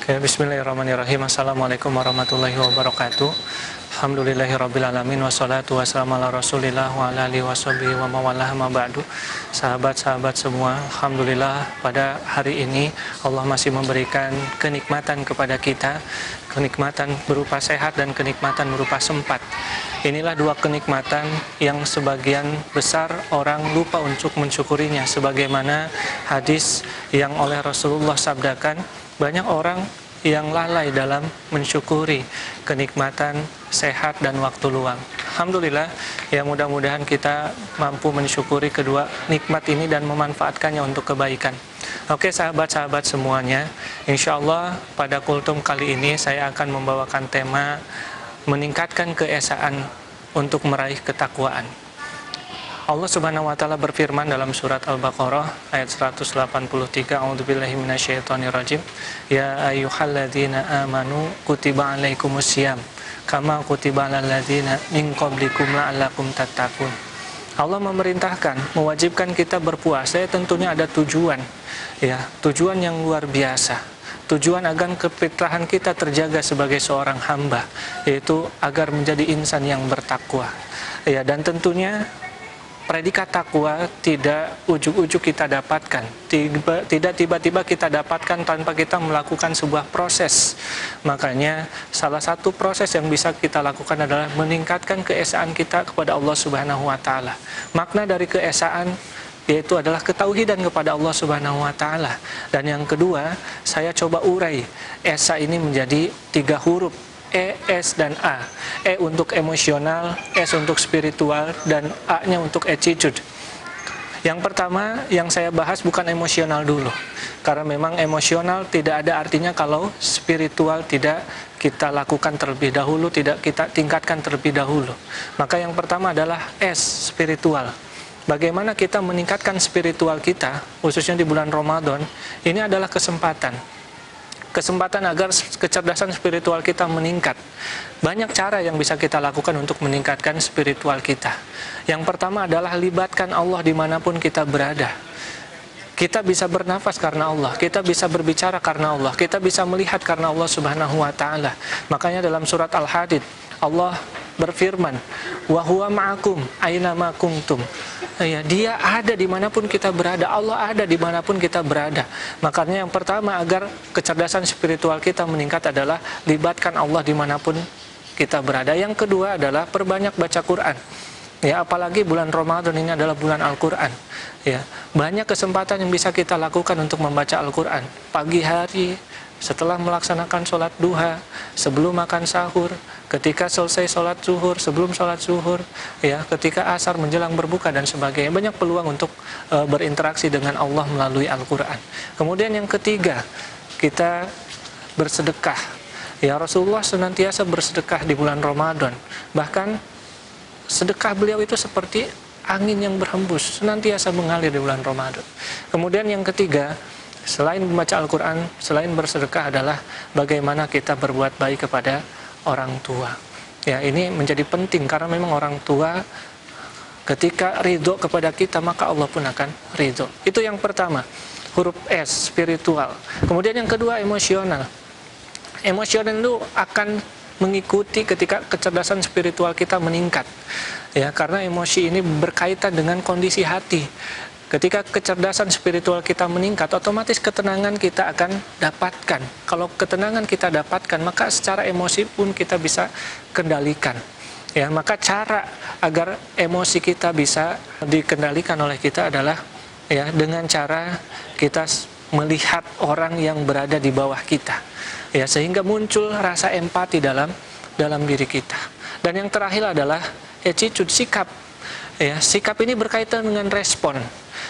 Oke, bismillahirrahmanirrahim. Assalamualaikum warahmatullahi wabarakatuh. Alhamdulillahirrabbilalamin. Wassalatu wassalamu ala rasulillah wa ala alihi washabihi wa mawalah ma ba'du. Sahabat-sahabat semua, Alhamdulillah pada hari ini Allah masih memberikan kenikmatan kepada kita. Kenikmatan berupa sehat dan kenikmatan berupa sempat. Inilah dua kenikmatan yang sebagian besar orang lupa untuk mensyukurinya. Sebagaimana hadis yang oleh Rasulullah sabdakan, banyak orang yang lalai dalam mensyukuri kenikmatan sehat dan waktu luang. Alhamdulillah, ya mudah-mudahan kita mampu mensyukuri kedua nikmat ini dan memanfaatkannya untuk kebaikan. Oke sahabat-sahabat semuanya, insya Allah pada kultum kali ini saya akan membawakan tema meningkatkan keesaan untuk meraih ketakwaan. Allah Subhanahu wa taala berfirman dalam surat Al-Baqarah ayat 183, A'udzubillahi minasyaitonirrajim. Ya ayyuhalladzina amanu kutiba alaikumusiyam kama kutiba alal ladzina min qablikum la'allakum tattaqun. Allah memerintahkan, mewajibkan kita berpuasa, tentunya ada tujuan. Ya, tujuan yang luar biasa. Tujuan agar kefitrahan kita terjaga sebagai seorang hamba, yaitu agar menjadi insan yang bertakwa. Ya, dan tentunya predikat takwa tidak ujuk-ujuk kita dapatkan, tidak tiba-tiba kita dapatkan tanpa kita melakukan sebuah proses. Makanya salah satu proses yang bisa kita lakukan adalah meningkatkan keesaan kita kepada Allah Subhanahu wa taala. Makna dari keesaan yaitu adalah ketauhidan kepada Allah Subhanahu wa taala. Dan yang kedua, saya coba urai esa ini menjadi 3 huruf. E, S, dan A. E untuk emosional, S untuk spiritual, dan A-nya untuk attitude. Yang pertama yang saya bahas bukan emosional dulu, karena memang emosional tidak ada artinya kalau spiritual tidak kita lakukan terlebih dahulu, tidak kita tingkatkan terlebih dahulu. Maka yang pertama adalah S, spiritual. Bagaimana kita meningkatkan spiritual kita, khususnya di bulan Ramadan, ini adalah kesempatan agar kecerdasan spiritual kita meningkat. Banyak cara yang bisa kita lakukan untuk meningkatkan spiritual kita. Yang pertama adalah libatkan Allah dimanapun kita berada. Kita bisa bernafas karena Allah, kita bisa berbicara karena Allah, kita bisa melihat karena Allah Subhanahu wa taala. Makanya dalam surat Al-Hadid Allah berfirman, wa huwa ma'akum aina ma kuntum. Ya, dia ada dimanapun kita berada, Allah ada dimanapun kita berada. Makanya yang pertama agar kecerdasan spiritual kita meningkat adalah libatkan Allah dimanapun kita berada. Yang kedua adalah perbanyak baca Quran. Ya, apalagi bulan Ramadan ini adalah bulan Al-Quran. Ya, banyak kesempatan yang bisa kita lakukan untuk membaca Al-Quran. Pagi hari, setelah melaksanakan sholat duha, sebelum makan sahur, ketika selesai sholat zuhur, sebelum sholat zuhur, ya, ketika asar menjelang berbuka dan sebagainya. Banyak peluang untuk berinteraksi dengan Allah melalui Al-Quran. Kemudian yang ketiga, kita bersedekah. Ya, Rasulullah senantiasa bersedekah di bulan Ramadan. Bahkan sedekah beliau itu seperti angin yang berhembus, senantiasa mengalir di bulan Ramadan. Kemudian yang ketiga, selain membaca Al-Quran, selain bersedekah adalah bagaimana kita berbuat baik kepada orang tua. Ya, ini menjadi penting karena memang orang tua ketika ridho kepada kita, maka Allah pun akan ridho. Itu yang pertama, huruf S, spiritual. Kemudian yang kedua, emosional. Emosional itu akan mengikuti ketika kecerdasan spiritual kita meningkat. Ya, karena emosi ini berkaitan dengan kondisi hati. Ketika kecerdasan spiritual kita meningkat, otomatis ketenangan kita akan dapatkan. Kalau ketenangan kita dapatkan, maka secara emosi pun kita bisa kendalikan. Ya, maka cara agar emosi kita bisa dikendalikan oleh kita adalah ya dengan cara kita melihat orang yang berada di bawah kita. Ya, sehingga muncul rasa empati dalam diri kita. Dan yang terakhir adalah attitude, sikap. Ya, sikap ini berkaitan dengan respon.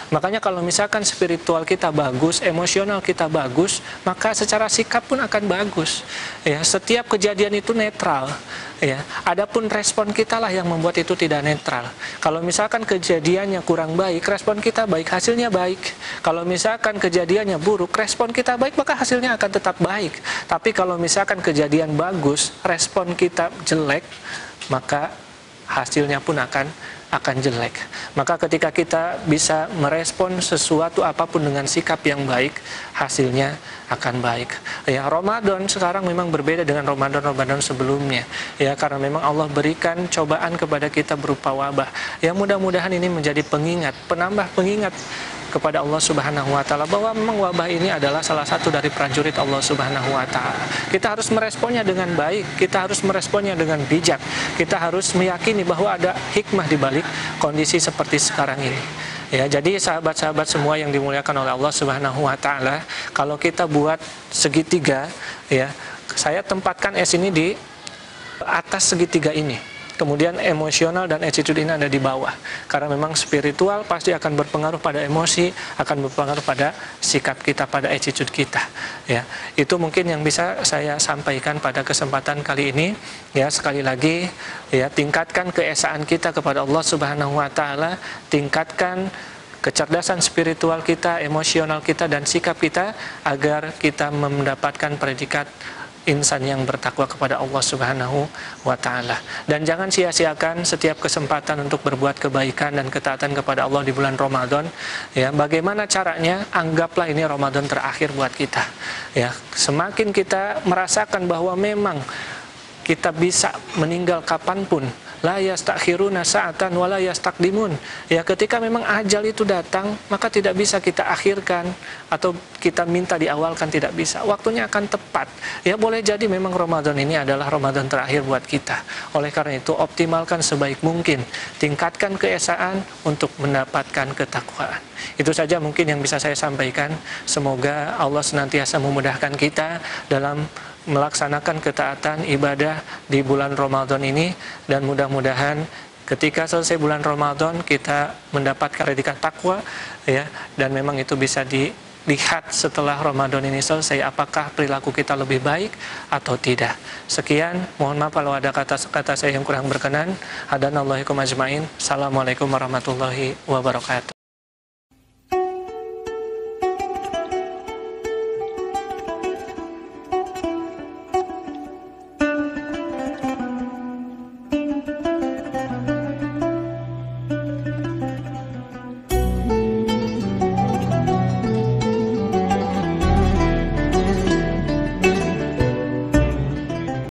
Makanya kalau misalkan spiritual kita bagus, emosional kita bagus, maka secara sikap pun akan bagus. Ya, setiap kejadian itu netral. Ya, adapun respon kita lah yang membuat itu tidak netral. Kalau misalkan kejadiannya kurang baik, respon kita baik, hasilnya baik. Kalau misalkan kejadiannya buruk, respon kita baik, maka hasilnya akan tetap baik. Tapi kalau misalkan kejadian bagus, respon kita jelek, maka hasilnya pun akan jelek. Maka ketika kita bisa merespon sesuatu apapun dengan sikap yang baik, hasilnya akan baik. Ya, Ramadan sekarang memang berbeda dengan Ramadan sebelumnya. Ya, karena memang Allah berikan cobaan kepada kita berupa wabah. Ya, mudah-mudahan ini menjadi pengingat, penambah pengingat kepada Allah Subhanahu wa taala bahwa memang wabah ini adalah salah satu dari prajurit Allah Subhanahu wa taala. Kita harus meresponnya dengan baik, kita harus meresponnya dengan bijak. Kita harus meyakini bahwa ada hikmah di balik kondisi seperti sekarang ini. Ya, jadi sahabat-sahabat semua yang dimuliakan oleh Allah Subhanahu wa taala, kalau kita buat segitiga, ya, saya tempatkan es ini di atas segitiga ini. Kemudian emosional dan attitude ini ada di bawah. Karena memang spiritual pasti akan berpengaruh pada emosi, akan berpengaruh pada sikap kita, pada attitude kita. Ya, itu mungkin yang bisa saya sampaikan pada kesempatan kali ini. Ya, sekali lagi, ya, tingkatkan keesaan kita kepada Allah Subhanahu wa taala, tingkatkan kecerdasan spiritual kita, emosional kita, dan sikap kita agar kita mendapatkan predikat insan yang bertakwa kepada Allah Subhanahu wa taala. Dan jangan sia-siakan setiap kesempatan untuk berbuat kebaikan dan ketaatan kepada Allah di bulan Ramadan. Ya, bagaimana caranya? Anggaplah ini Ramadan terakhir buat kita. Ya, semakin kita merasakan bahwa memang kita bisa meninggal kapanpun, la yastakhiruna sa'atan wa la yastaqdimun. Ya, ketika memang ajal itu datang, maka tidak bisa kita akhirkan atau kita minta diawalkan, tidak bisa. Waktunya akan tepat. Ya, boleh jadi memang Ramadan ini adalah Ramadan terakhir buat kita. Oleh karena itu, optimalkan sebaik mungkin, tingkatkan keesaan untuk mendapatkan ketakwaan. Itu saja mungkin yang bisa saya sampaikan. Semoga Allah senantiasa memudahkan kita dalam melaksanakan ketaatan ibadah di bulan Ramadan ini, dan mudah-mudahan ketika selesai bulan Ramadan kita mendapatkan predikat takwa, ya, dan memang itu bisa dilihat setelah Ramadan ini selesai apakah perilaku kita lebih baik atau tidak. Sekian, mohon maaf kalau ada kata-kata saya yang kurang berkenan. Hadanallahu ajmain. Assalamualaikum warahmatullahi wabarakatuh.